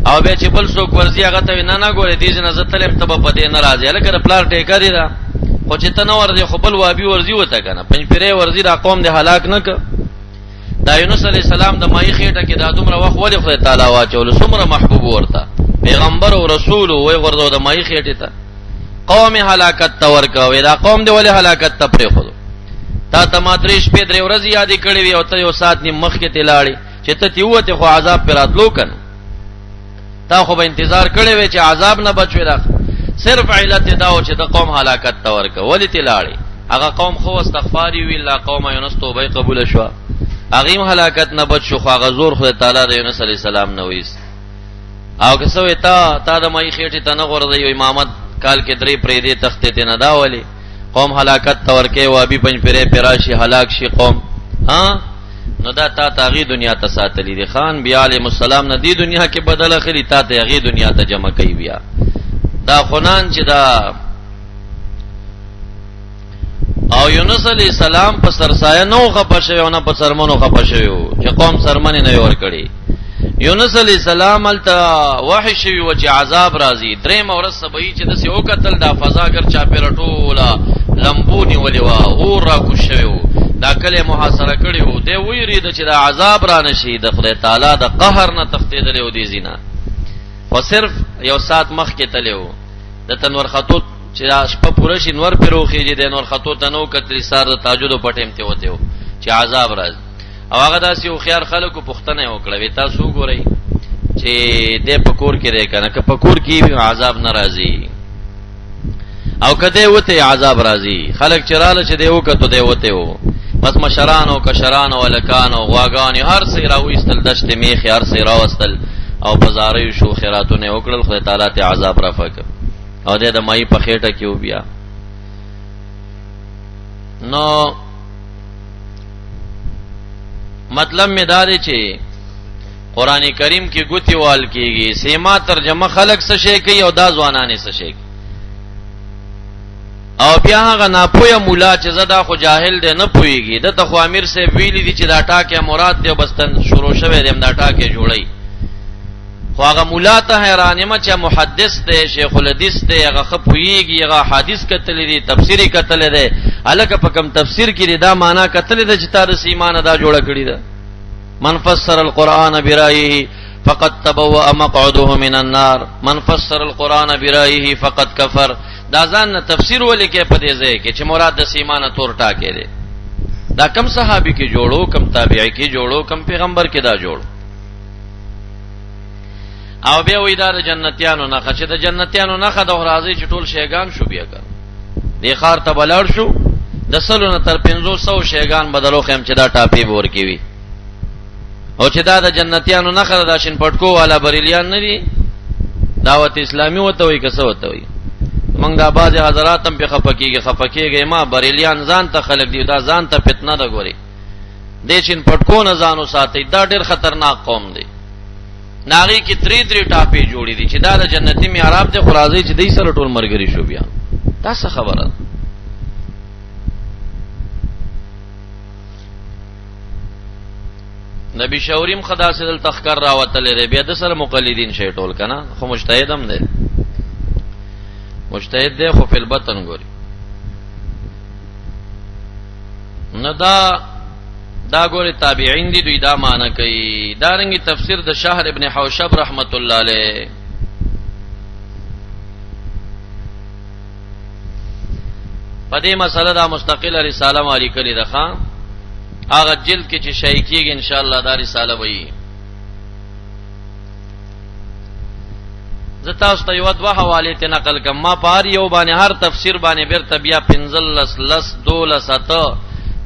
او به چې بل څوک ورزي هغه ته نه ګوري دې نه زتلم ته په دې ناراضي لکه پلار ټیکا دی دا خو چې ته نو ورزي خپل وابي ورزي وته کنه پنځ پیره ورزي دا قوم دې هلاک نه ک دا یونس علی السلام د مای خېټه کې دا دومره وخت ولې خدای تعالی واچول څومره محبوب ورته پیغمبر او رسول وای ورته د مای خېټه ته قوم هلاکت تور کوي دا قوم دی ولې هلاکت ته پرې خو تا تماتریش په درې ورځې یادې کړې وي او ته یو سات نیم مخ کې تلاړي چې ته تیوته خو عذاب پر راتلو کنه تا خو به انتظار کړی وي چې عذاب نه بچوي دا صرف علت دا او چې د قوم هلاکت تور کوي ولې تلاړي هغه قوم خو استغفاری وی الله قوم یونس توبه قبول شو هغه هلاکت نه بچو خو هغه زور خدای تعالی د یونس علی السلام نه وېس او که سوې تا د مې خېټه ته نه غوړې امامت کال کې درې پرې دې تختې ته نه دا ولي قوم هلاکت تور کوي وابي پنځ پیره پراشي هلاک شي قوم ها نو دا تا تاغي دنیا ته ساتلی دي خان بیا علیہ السلام نه دی دنیا کې بدل اخلي تا ته هغه دنیا ته جمع کوي بیا دا خنان چې دا او یونس علیہ السلام په سرسایه نو خپشه او نه په سرمنو خپشه چې قوم سرمنه نه ور کړی یونس علیہ السلام التا وحش وی و چې عذاب راځي درې مورس سبئی چې د سیو قتل دا فضاګر چا پیرټولا لمبونی ولوا اور را کوشوي دا کله محاصره کړي وو دی ویری چې دا عذاب را نشي د خدای تعالی د قهر نه تختیدل او دی زینا خو صرف یو سات مخ کې تلو د تنور خطوط چې شپه پوره شي نور پیروخیږي د نور خطوط نو کتلی سار د تاجود په ټیم ته وته چې عذاب راځي او هغه داسې خو خيار خلکو پښتنه وکړه وی تاسو ګورئ چې د پکور کې دی کنه که پکور کې عذاب ناراضي او کده وته عذاب راضي خلق چراله چې دی وکړو دی وته وو بس مشران او کشران او لکان او غواګان هر څه راوېستل دشت میخ هر څه راوستل او بازارې شو خیراتونه وکړل خدای تعالی ته عذاب رافق او د مای په خېټه کې وبیا نو مطلب می دا دی چې قران کریم کې ګوتی وال کېږي سیما ترجمه خلق څه شي کوي او دا ځوانانه څه شي او بیا هغه ناپوهه مولا چې زدا خو جاهل دی نه پويږي د ته خو امیر سے ویلی دي چې دا ټاکه مراد دی بستن شروع شوه دی دا ټاکه جوړی خو هغه مولا ته حیرانه ما چې محدث دی شیخ الحدیث دی هغه خپويږي هغه حدیث کتل دي تفسیری کتل دي الکه په کوم تفسیر کې دا معنا کتل دي چې تاسو ایمان دا جوړ کړی ده من فسر القرآن برأيه فقد تبوأ مقعده من النار من فسر القرآن برأيه فقد كفر دا ځان تفسیر ولیکه په دې ځای کې چې مراد د سیمانه تور ټاکې دي دا کم صحابي کې جوړو کم تابعي کې جوړو کم پیغمبر کې دا جوړو او بیا وې دا جنتیانو نه چې د جنتیانو نه خد او راځي چې ټول شیګان شو بیا کړ دی خار ته بلړ شو د سلونه تر 500 شیګان بدلو خیم چې دا ټاپي ور کوي او چې دا د جنتیانو نه خد د شین پټکو والا بریلیان نه دي دعوت اسلامي وته وي کسه وته وي موږ دا باز حضرات هم په خفکیږي ما بریلیان ځان ته خلق دی دا ځان ته فتنه ده ګوري د شین پټکو نه ځانو ساتي دا ډېر خطرناک قوم دی ناغي کې درې ټاپي جوړې دي چې دا د جنتی معراب ته خرازي چې دې سره ټول مرګري شو بیا دا څه خبره نبی شاوریم خدا سره تخکر راوتل لري بیا د سره مقلدین شي ټول کنه خو مجتهد هم دی مجتهد دی خو فل بطن ګوري نو دا ګوري تابعین دي دوی دا معنی کوي دا رنګي تفسیر د شهر ابن حوشب رحمت الله علیه په دې مسله دا مستقله رساله ماری کړی ده ښا هغه جلد کې چې شای کېږي ان شاء الله دا رساله وایي زتا واست یو دوه حواله ته نقل کما ما پار یو باندې هر تفسیر باندې بیر تبیا 15 لس 12 7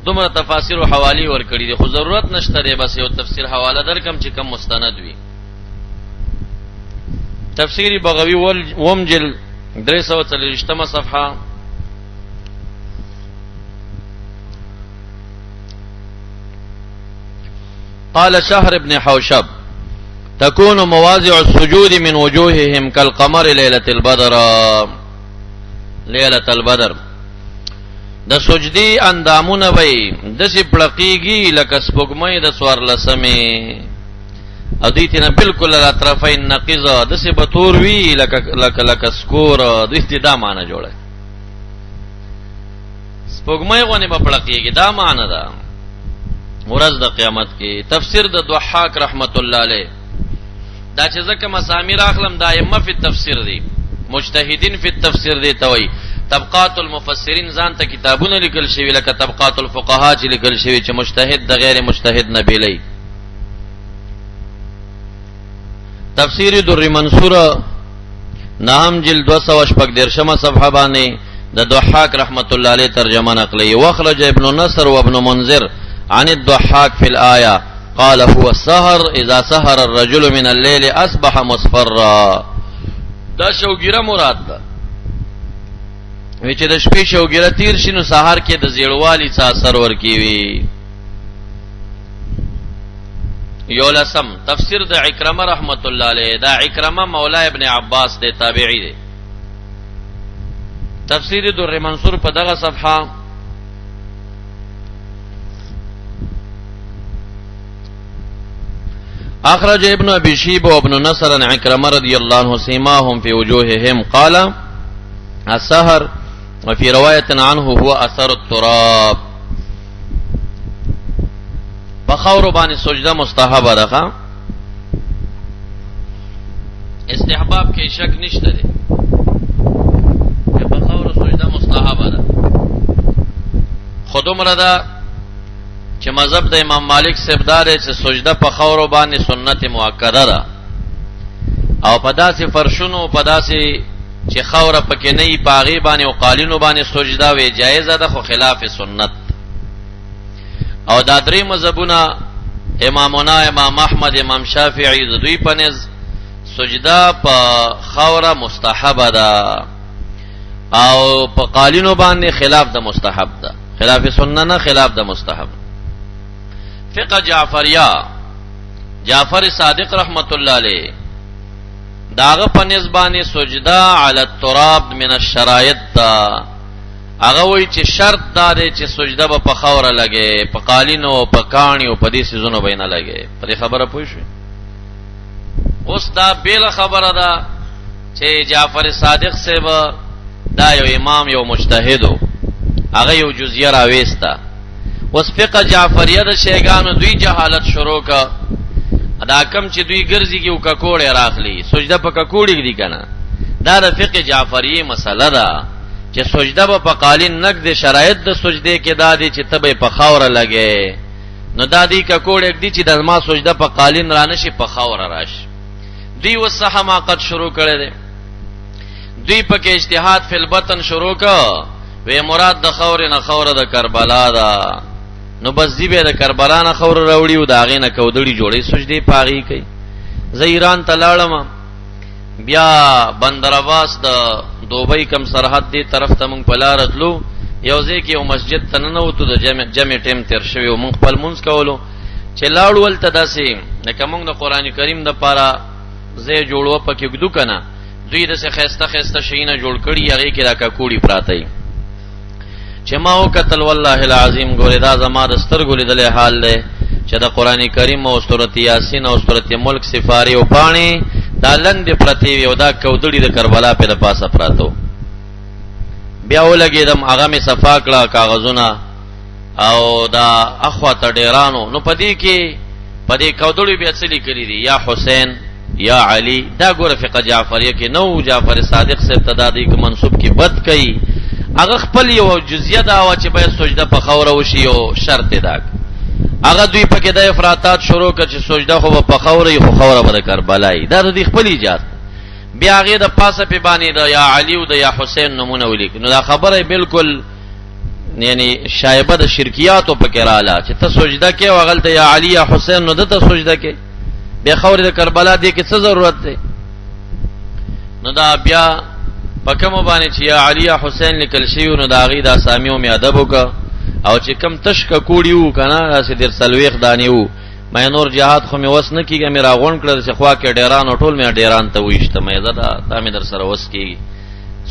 دومره تفاسیر او حوالی ور کړی دي خو ضرورت نشته دی بس یو تفسیر حواله درکم چې کم مستند وي تفسیری بغوی ومجل 343 صفحه قال شهر ابن حوشب تكون مواضع السجود من وجوههم كالقمر ليلة البدر د سجدي اندامونه وي د سي پړقيږي لکه سپوږمۍ د سوار لسمه اديتنه بالکل اطرافین نقيزه د سي بتور وي لکه سکور د استدا معنی جوړه سپوږمۍ غونې په پړقيږي دا معنی ده ورځ د قیامت کې تفسیر د ضحاک رحمت الله علیه دا چې ځکه مسامیر اخلم دائمه فی التفسیر دی مجتهدین فی التفسیر دی توي طبقات المفسرین ځان ته کتابونه لیکل شوی لکه طبقات الفقهاء چې لیکل شوی چې مجتهد د غیر مجتهد نه بیلی تفسیر در منصور نام جلد 214 صفحه باندې د ضحاک رحمت الله علیه ترجمه نقلی واخرج ابن نصر وابن منذر عن الضحاك في الآية قال هو السهر إذا سهر الرجل من الليل أصبح مصفرا دا شوګیره مراد ده چې د شپې شوګیره تیر شي نو سحر کې د زیړوالي څخه اثر ورکیوي یو لسم تفسیر د عکرمه رحمت الله علیه دا عکرمه مولا ابن عباس دی تابعی دی تفسیر در منصور په دغه صفحه اخرج ابن ابي شيبه وابن نصر عن عكرمه رضي الله عنه سيماهم في وجوههم قال السهر وفي روايه عنه هو اثر التراب بخور باندې سجده مستحب ده استحباب کې شک نشته دی بخور سجده مستحب ده خودم ردا چې مذهب د امام مالک سبدار چې سجده په خاور باندې سنت مؤکده ده او په داسې فرشونو په داسې چې خوره پکې نه وي په هغې باندې او قالینو باندې سجده وي جایزه ده خو خلاف سنت. او دا درې مذهبونه امامنا امام احمد امام شافعی د دوی په نزد سجده په خوره مستحبه ده او په قالینو باندې خلاف د مستحب ده، خلاف سنت نه، خلاف د مستحب. فقه جعفریه جعفر صادق رحمت الله علیه داغه په نسبانه سجده علی التراب من الشرایط دا هغه وی چې شرط دا دی چې سجده په خوره لګي، په قالینو په کانی او په دې سيزونو بینه لګي. په خبره پوه شئ. اوس دا بیل خبره ده چې جعفر صادق صاحب دا یو امام یو مجتهدو هغه یو جزیه راويستا. اوس فقه جعفریه د شیګانو دوی جهالت شروع کا دا کم چې دوی ګرځي کې او ککوړې راخلی سجده په ککوړې دی کنه. دا د فقه جعفریه مسله ده چې سجده په قالین نک د شرایط د سجده کې دادی چې تبه په خوره لګي نو دادی ککوړې دی چې د ما سجده په قالین را نشي په خوره راشي. دوی وسه حماقت شروع کړي دي. دوی په کې اجتهاد فی البطن شروع کا وی مراد د خور نه خوره د کربلا ده نو بس دی به د کربلا نه خور راوړي او دا غې نه کودړي جوړي سجدي پاغي کوي. زه ایران ته لاړم بیا بندر عباس د دوبۍ کم سرحد دی طرف ته مونږ پلارتلو یو ځای کې یو مسجد ته نه وته د جمع ټیم تیر شوی او مونږ خپل مونږ کولو چې لاړ ولته داسې لکه مونږ د قران کریم د پاره زه جوړو پکې ګدو کنه دوی د څه خسته خسته شینه جوړ کړي هغه کې راکا کوړی پراته چې ما وکتل والله العظیم ګوره دا زما د سترګو لیدل حال دی چې د قران کریم او سورۃ یاسین او سورۃ ملک سفاری او پانی دا لند پرتی یو دا کودړي د کربلا په پاسه پراتو. بیا ولګیدم هغه می صفا کړه کاغذونه او دا اخوا ته ډیرانو نو پدې کې پدې کودړي بیا څه لیکلي دي یا حسین یا علی. دا ګوره فقه جعفریه کې نو جعفر صادق سے ابتدادی کو منسوب کی بد کئ هغه خپل یو جزیه دا وا چې به سجده په خوره وشي او شرط دا هغه دوی پکې د افراطات شروع کړي چې سجده خو په خوره خو خوره به کربلای دا د خپل ایجاد. بیا هغه د پاسه په باندې د یا علی او د یا حسین نمونه ولیک نو دا خبره بالکل یعنی شایبه د شرکیاتو پکې رااله چې ته سجده کې وغلته یا علی یا حسین نو د ته سجده کې به خوره د کربلا دی کې څه ضرورت دی. نو دا بیا پکمو باندې چې یا علی یا حسین لیکل شي نو دا غي د اسامیو می ادب وکړه او چې کم تشک کوړیو کنه اسې در سلويخ دانیو مې نور جهاد خو مې وس نه کیږي مې راغون کړل چې خوا کې ډیران او ټول مې ډیران ته وښته مې زدا دا مې در سره وس کیږي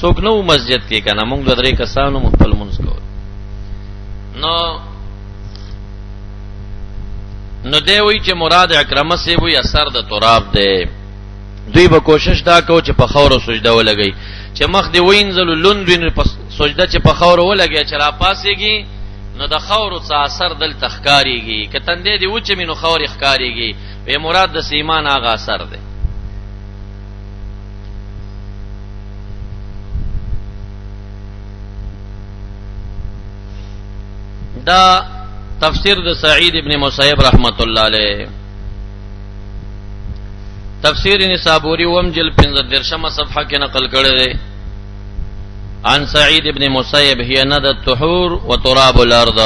څوک نو مسجد کې کنه موږ د درې کسانو خپل منځ کول نو دی وی چې مراد اکرمه سی وی اثر د تراب دی. دوی به کوشش دا کو چې په خور سجده ولګي چې مخ دی وینځل لوندین په سجده چې په خور ولګي چې را پاسيږي نو د خور څخه اثر دل تخکاریږي کتندې دی و چې مینو خور اخکاریږي به مراد د سیمان هغه اثر دی. دا تفسیر د سعید ابن مسیب رحمت الله علیه تفسیر نسابوری ومجل 15 صفحه کې نقل کړی دی عن سعید ابن مسیب هي ند الطهور وتراب الارض.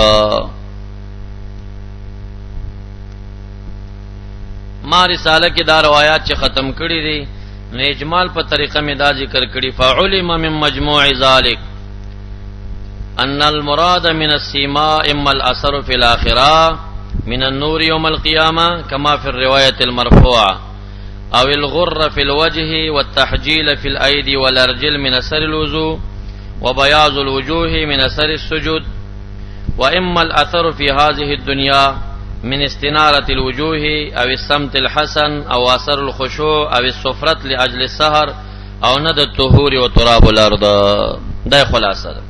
ما رساله کې دا روایت چې ختم کړی دي نو اجمال په طریقه می دا ذکر کړی فعلم من مجموع ذلك ان المراد من السيماء اما الاثر في الاخره من النور يوم القيامه كما في الروايه المرفوعه او الغر في الوجه والتحجيل في الايدي والارجل من اثر الوضوء وبياض الوجوه من اثر السجود واما الاثر في هذه الدنيا من استنارة الوجوه او الصمت الحسن او اثر الخشوع او السفرة لاجل السهر او ند الطهور وتراب الارض. دا خلاصه ده.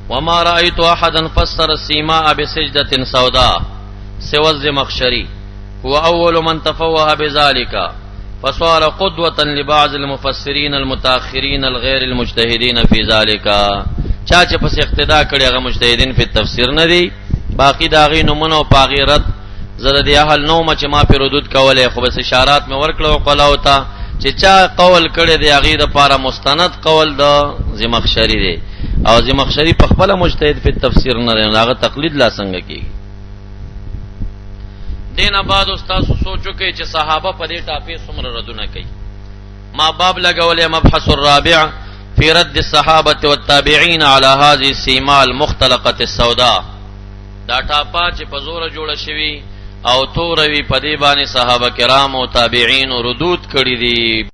وما رأيت احدا فسر السيماء بسجدة سوداء سوى الزمخشري هو اول من تفوه بذلك فصار قدوة لبعض المفسرين المتاخرين الغير المجتهدين في ذلك. چا چې پس اقتدا کړي هغه مجتهدین په تفسیر نه دي باقی داغي نمونه او پاغیرت زده دی اهل نو چې ما په ردود کوله خو بس اشارات مې ورکړو قلاو ته چې چا قول کړي دی هغه د پاره مستند قول د زمخشری دی او زمخشری په خپل مجتهد په تفسیر نه دی هغه تقلید لا څنګه کیږي. دینه بعد استاد سوچو کې چې صحابه په دې ټاپې څومره ردونه کوي. ما باب لګولې مبحث الرابع في رد الصحابه والتابعين على هذه السيما المختلقه السوداء. دا ټاپا چې په زور جوړه شوی او توروي په دې باندې صحابه کرام او تابعین ردود کړی دي.